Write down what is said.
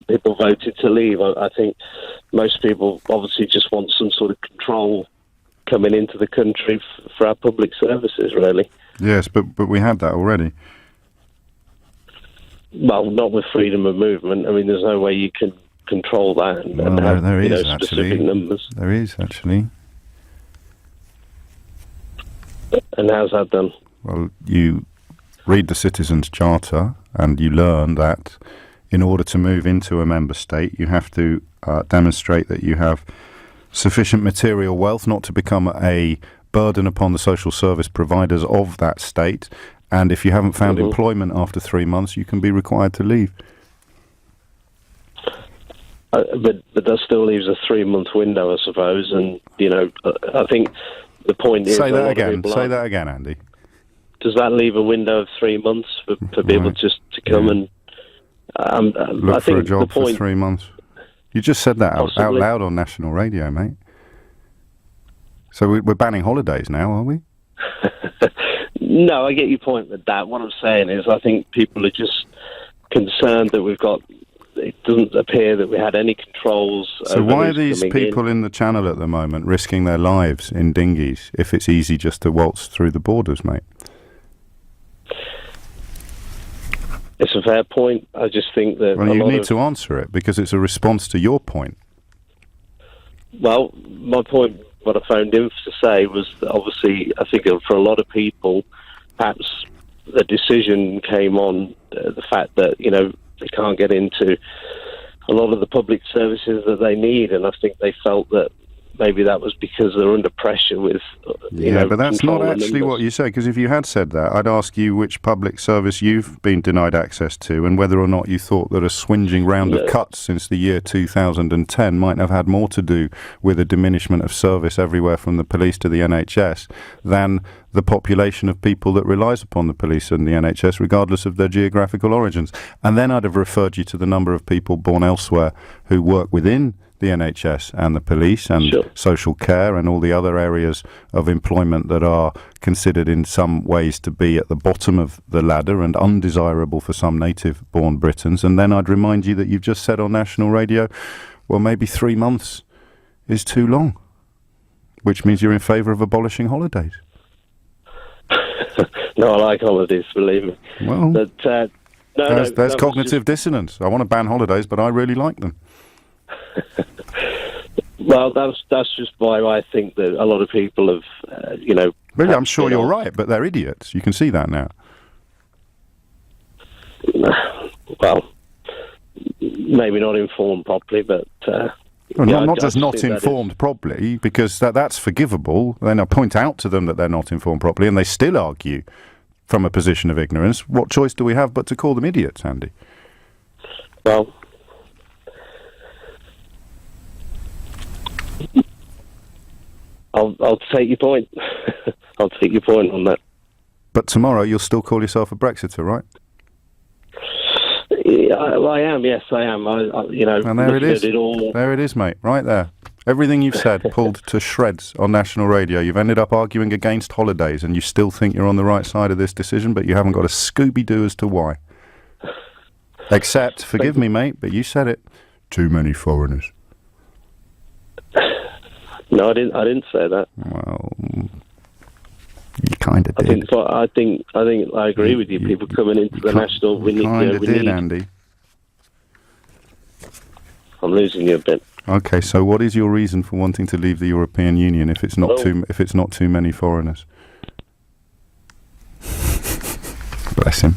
people voted to leave. I think most people obviously just want some sort of control coming into the country for our public services, really. Yes, but we had that already. Well, not with freedom of movement. I mean, there's no way you can control that and have there is specific numbers. There is, actually. And how's that done? Well, you read the Citizens' Charter and you learn that in order to move into a member state, you have to demonstrate that you have sufficient material wealth not to become a burden upon the social service providers of that state. And if you haven't found employment after 3 months, you can be required to leave. But that still leaves a 3-month window, I suppose. And, I think the point is... Say that again, Andy. Does that leave a window of 3 months for people just to come and... look I think for a job for 3 months. You just said that out loud on national radio, mate. So we're banning holidays now, are we? No, I get your point with that. What I'm saying is I think people are just concerned that it doesn't appear that we had any controls. So why are these people in the Channel at the moment risking their lives in dinghies if it's easy just to waltz through the borders, mate? It's a fair point. I just think that... Well, you need to answer it because it's a response to your point. Well, my point, what I phoned in to say was that obviously I think for a lot of people, perhaps the decision came on the fact that, they can't get into a lot of the public services that they need, and I think they felt that maybe that was because they're under pressure with, but that's not actually what you said, because if you had said that, I'd ask you which public service you've been denied access to and whether or not you thought that a swinging round of cuts since the year 2010 might have had more to do with a diminishment of service everywhere from the police to the NHS than the population of people that relies upon the police and the NHS, regardless of their geographical origins. And then I'd have referred you to the number of people born elsewhere who work within the NHS and the police and social care and all the other areas of employment that are considered in some ways to be at the bottom of the ladder and undesirable for some native-born Britons. And then I'd remind you that you've just said on national radio, well, maybe 3 months is too long, which means you're in favour of abolishing holidays. No, I like holidays, believe me. Well, but, there's cognitive dissonance. I want to ban holidays, but I really like them. Well, that's just why I think that a lot of people have, Really, I'm sure you're right, but they're idiots. You can see that now. Well, maybe not informed properly, but... not just not informed properly, because that's forgivable. Then I point out to them that they're not informed properly, and they still argue from a position of ignorance. What choice do we have but to call them idiots, Andy? Well... I'll take your point. I'll take your point on that. But tomorrow you'll still call yourself a Brexiter, right? Yeah, I am. Yes, I am. And there it is. There it is, mate. Right there. Everything you've said pulled to shreds on national radio. You've ended up arguing against holidays, and you still think you're on the right side of this decision, but you haven't got a Scooby-Doo as to why. Except, forgive me, mate, but you said it. Too many foreigners. No, I didn't say that. Well, you kind of did. I think I agree with you. People coming into the national, we need. Andy. I'm losing you a bit. Okay, so what is your reason for wanting to leave the European Union if it's not too many foreigners? Bless him.